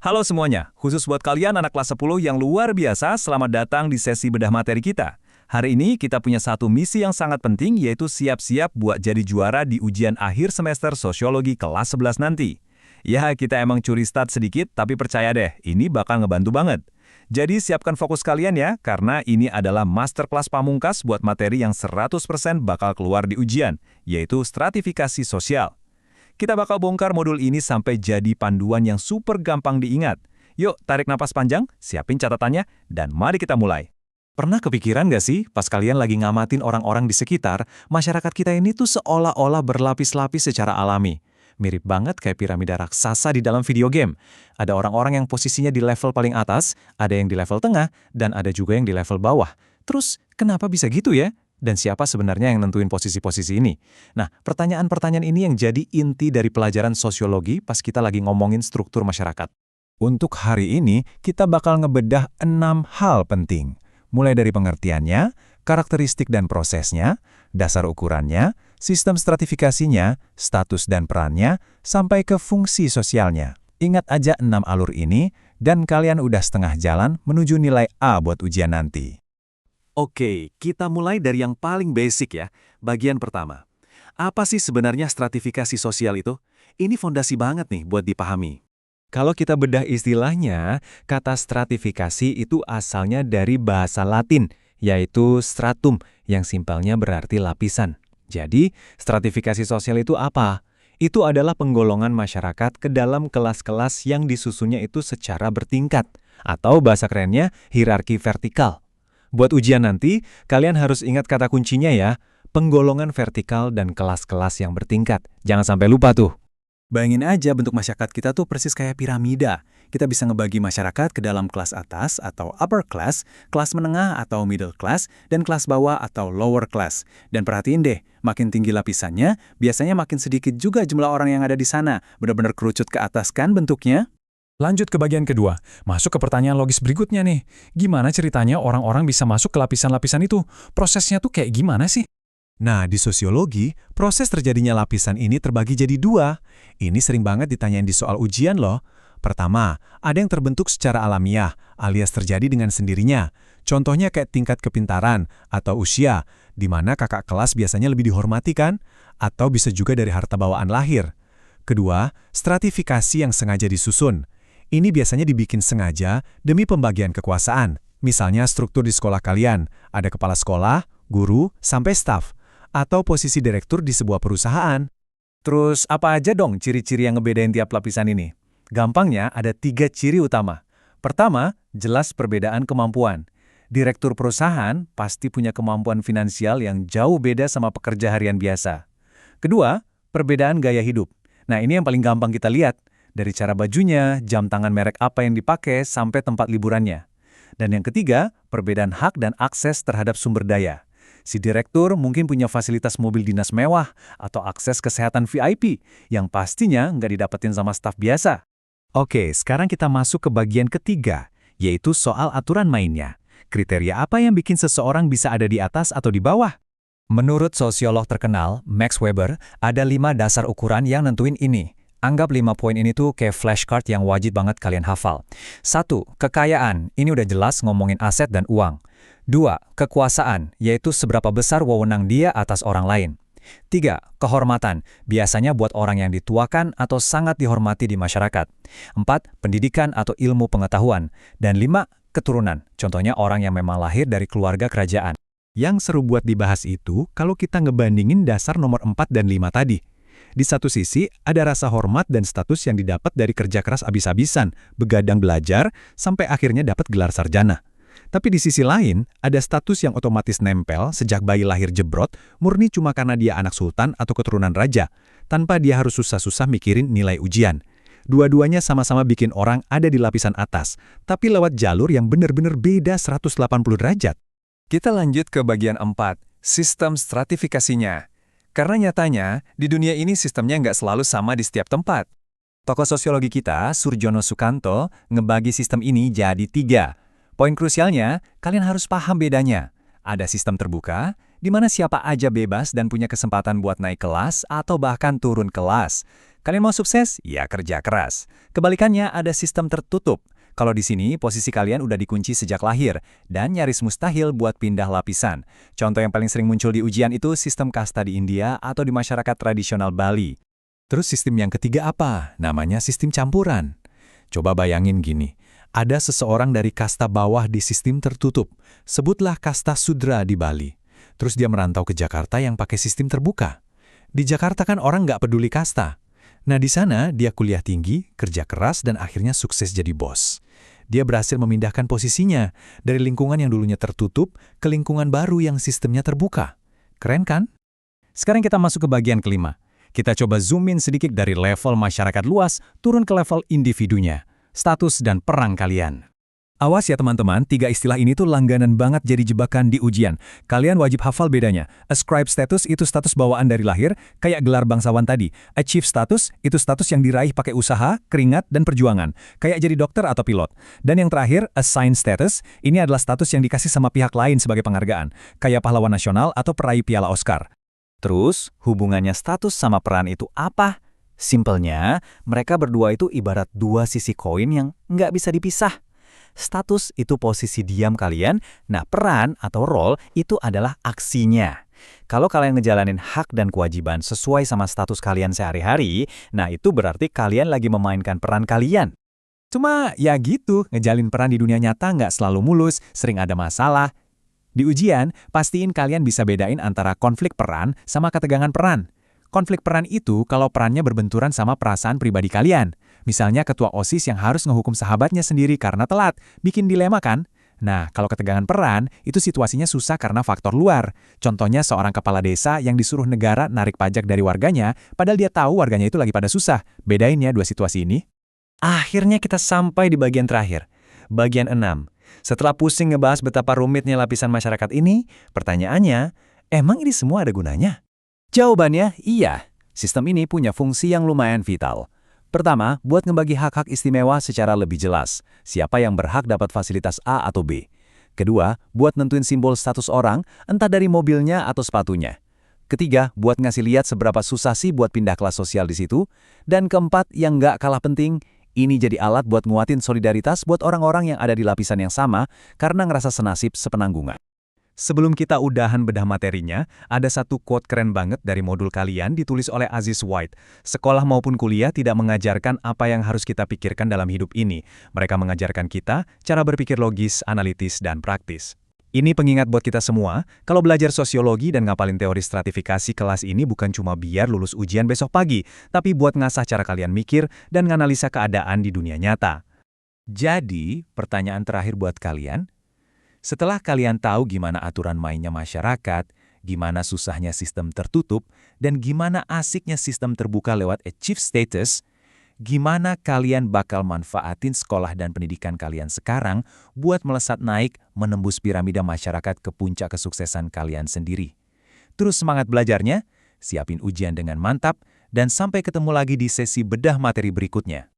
Halo semuanya, khusus buat kalian anak kelas 10 yang luar biasa, selamat datang di sesi bedah materi kita. Hari ini kita punya satu misi yang sangat penting, yaitu siap-siap buat jadi juara di ujian akhir semester sosiologi kelas 11 nanti. Ya, kita emang curi start sedikit, tapi percaya deh, ini bakal ngebantu banget. Jadi siapkan fokus kalian ya, karena ini adalah masterclass pamungkas buat materi yang 100% bakal keluar di ujian, yaitu stratifikasi sosial. Kita bakal bongkar modul ini sampai jadi panduan yang super gampang diingat. Yuk, tarik napas panjang, siapin catatannya, dan mari kita mulai. Pernah kepikiran gak sih, pas kalian lagi ngamatin orang-orang di sekitar, masyarakat kita ini tuh seolah-olah berlapis-lapis secara alami. Mirip banget kayak piramida raksasa di dalam video game. Ada orang-orang yang posisinya di level paling atas, ada yang di level tengah, dan ada juga yang di level bawah. Terus, kenapa bisa gitu ya? Dan siapa sebenarnya yang nentuin posisi-posisi ini? Nah, pertanyaan-pertanyaan ini yang jadi inti dari pelajaran sosiologi pas kita lagi ngomongin struktur masyarakat. Untuk hari ini, kita bakal ngebedah 6 hal penting. Mulai dari pengertiannya, karakteristik dan prosesnya, dasar ukurannya, sistem stratifikasinya, status dan perannya, sampai ke fungsi sosialnya. Ingat aja 6 alur ini, dan kalian udah setengah jalan menuju nilai A buat ujian nanti. Oke, kita mulai dari yang paling basic ya, bagian pertama. Apa sih sebenarnya stratifikasi sosial itu? Ini fondasi banget nih buat dipahami. Kalau kita bedah istilahnya, kata stratifikasi itu asalnya dari bahasa Latin, yaitu stratum, yang simpelnya berarti lapisan. Jadi, stratifikasi sosial itu apa? Itu adalah penggolongan masyarakat ke dalam kelas-kelas yang disusunnya itu secara bertingkat, atau bahasa kerennya hierarki vertikal. Buat ujian nanti, kalian harus ingat kata kuncinya ya, penggolongan vertikal dan kelas-kelas yang bertingkat. Jangan sampai lupa tuh. Bayangin aja bentuk masyarakat kita tuh persis kayak piramida. Kita bisa ngebagi masyarakat ke dalam kelas atas atau upper class, kelas menengah atau middle class, dan kelas bawah atau lower class. Dan perhatiin deh, makin tinggi lapisannya, biasanya makin sedikit juga jumlah orang yang ada di sana. Benar-benar kerucut ke atas kan bentuknya? Lanjut ke bagian kedua, masuk ke pertanyaan logis berikutnya nih. Gimana ceritanya orang-orang bisa masuk ke lapisan-lapisan itu? Prosesnya tuh kayak gimana sih? Nah, di sosiologi, proses terjadinya lapisan ini terbagi jadi 2. Ini sering banget ditanyain di soal ujian loh. Pertama, ada yang terbentuk secara alamiah, alias terjadi dengan sendirinya. Contohnya kayak tingkat kepintaran atau usia, di mana kakak kelas biasanya lebih dihormati kan? Atau bisa juga dari harta bawaan lahir. Kedua, stratifikasi yang sengaja disusun. Ini biasanya dibikin sengaja demi pembagian kekuasaan. Misalnya struktur di sekolah kalian, ada kepala sekolah, guru, sampai staf, atau posisi direktur di sebuah perusahaan. Terus apa aja dong ciri-ciri yang ngebedain tiap lapisan ini? Gampangnya ada 3 ciri utama. Pertama, jelas perbedaan kemampuan. Direktur perusahaan pasti punya kemampuan finansial yang jauh beda sama pekerja harian biasa. Kedua, perbedaan gaya hidup. Nah, ini yang paling gampang kita lihat. Dari cara bajunya, jam tangan merek apa yang dipakai, sampai tempat liburannya. Dan yang ketiga, perbedaan hak dan akses terhadap sumber daya. Si direktur mungkin punya fasilitas mobil dinas mewah atau akses kesehatan VIP yang pastinya nggak didapetin sama staf biasa. Oke, sekarang kita masuk ke bagian ketiga, yaitu soal aturan mainnya. Kriteria apa yang bikin seseorang bisa ada di atas atau di bawah? Menurut sosiolog terkenal, Max Weber, ada 5 dasar ukuran yang nentuin ini. Anggap 5 poin ini tuh kayak flashcard yang wajib banget kalian hafal. 1. Kekayaan. Ini udah jelas ngomongin aset dan uang. 2. Kekuasaan, yaitu seberapa besar wewenang dia atas orang lain. 3. Kehormatan, biasanya buat orang yang dituakan atau sangat dihormati di masyarakat. 4. Pendidikan atau ilmu pengetahuan. Dan 5. Keturunan, contohnya orang yang memang lahir dari keluarga kerajaan. Yang seru buat dibahas itu kalau kita ngebandingin dasar nomor 4 dan 5 tadi. Di satu sisi, ada rasa hormat dan status yang didapat dari kerja keras abis-abisan, begadang belajar, sampai akhirnya dapat gelar sarjana. Tapi di sisi lain, ada status yang otomatis nempel sejak bayi lahir jebrot, murni cuma karena dia anak sultan atau keturunan raja, tanpa dia harus susah-susah mikirin nilai ujian. Dua-duanya sama-sama bikin orang ada di lapisan atas, tapi lewat jalur yang benar-benar beda 180 derajat. Kita lanjut ke bagian 4, sistem stratifikasinya. Karena nyatanya, di dunia ini sistemnya nggak selalu sama di setiap tempat. Tokoh sosiologi kita, Surjono Sukanto, ngebagi sistem ini jadi 3. Poin krusialnya, kalian harus paham bedanya. Ada sistem terbuka, di mana siapa aja bebas dan punya kesempatan buat naik kelas atau bahkan turun kelas. Kalian mau sukses? Ya kerja keras. Kebalikannya ada sistem tertutup. Kalau di sini, posisi kalian udah dikunci sejak lahir, dan nyaris mustahil buat pindah lapisan. Contoh yang paling sering muncul di ujian itu sistem kasta di India atau di masyarakat tradisional Bali. Terus sistem yang ketiga apa? Namanya sistem campuran. Coba bayangin gini, ada seseorang dari kasta bawah di sistem tertutup, sebutlah kasta Sudra di Bali. Terus dia merantau ke Jakarta yang pakai sistem terbuka. Di Jakarta kan orang nggak peduli kasta. Nah di sana dia kuliah tinggi, kerja keras, dan akhirnya sukses jadi bos. Dia berhasil memindahkan posisinya dari lingkungan yang dulunya tertutup ke lingkungan baru yang sistemnya terbuka. Keren kan? Sekarang kita masuk ke bagian kelima. Kita coba zoom in sedikit dari level masyarakat luas turun ke level individunya, status dan peran kalian. Awas ya teman-teman, 3 istilah ini tuh langganan banget jadi jebakan di ujian. Kalian wajib hafal bedanya. Ascribe status itu status bawaan dari lahir, kayak gelar bangsawan tadi. Achieve status itu status yang diraih pakai usaha, keringat, dan perjuangan, kayak jadi dokter atau pilot. Dan yang terakhir, assign status, ini adalah status yang dikasih sama pihak lain sebagai penghargaan, kayak pahlawan nasional atau peraih piala Oscar. Terus, hubungannya status sama peran itu apa? Simpelnya, mereka berdua itu ibarat dua sisi koin yang nggak bisa dipisah. Status itu posisi diam kalian, nah peran atau role itu adalah aksinya. Kalau kalian ngejalanin hak dan kewajiban sesuai sama status kalian sehari-hari, nah itu berarti kalian lagi memainkan peran kalian. Cuma ya gitu, ngejalin peran di dunia nyata nggak selalu mulus, sering ada masalah. Di ujian, pastiin kalian bisa bedain antara konflik peran sama ketegangan peran. Konflik peran itu kalau perannya berbenturan sama perasaan pribadi kalian. Misalnya ketua OSIS yang harus ngehukum sahabatnya sendiri karena telat, bikin dilema kan? Nah, kalau ketegangan peran, itu situasinya susah karena faktor luar. Contohnya seorang kepala desa yang disuruh negara narik pajak dari warganya, padahal dia tahu warganya itu lagi pada susah. Bedain ya dua situasi ini. Akhirnya kita sampai di bagian terakhir. Bagian 6. Setelah pusing ngebahas betapa rumitnya lapisan masyarakat ini, pertanyaannya, emang ini semua ada gunanya? Jawabannya, iya. Sistem ini punya fungsi yang lumayan vital. Pertama, buat ngebagi hak-hak istimewa secara lebih jelas. Siapa yang berhak dapat fasilitas A atau B. Kedua, buat nentuin simbol status orang, entah dari mobilnya atau sepatunya. Ketiga, buat ngasih lihat seberapa susah sih buat pindah kelas sosial di situ. Dan keempat, yang nggak kalah penting, ini jadi alat buat nguatin solidaritas buat orang-orang yang ada di lapisan yang sama karena ngerasa senasib sepenanggungan. Sebelum kita udahan bedah materinya, ada satu quote keren banget dari modul kalian ditulis oleh Aziz White. Sekolah maupun kuliah tidak mengajarkan apa yang harus kita pikirkan dalam hidup ini. Mereka mengajarkan kita cara berpikir logis, analitis, dan praktis. Ini pengingat buat kita semua, kalau belajar sosiologi dan ngapalin teori stratifikasi kelas ini bukan cuma biar lulus ujian besok pagi, tapi buat ngasah cara kalian mikir dan nganalisa keadaan di dunia nyata. Jadi, pertanyaan terakhir buat kalian, setelah kalian tahu gimana aturan mainnya masyarakat, gimana susahnya sistem tertutup, dan gimana asiknya sistem terbuka lewat achieve status, gimana kalian bakal manfaatin sekolah dan pendidikan kalian sekarang buat melesat naik menembus piramida masyarakat ke puncak kesuksesan kalian sendiri. Terus semangat belajarnya, siapin ujian dengan mantap, dan sampai ketemu lagi di sesi bedah materi berikutnya.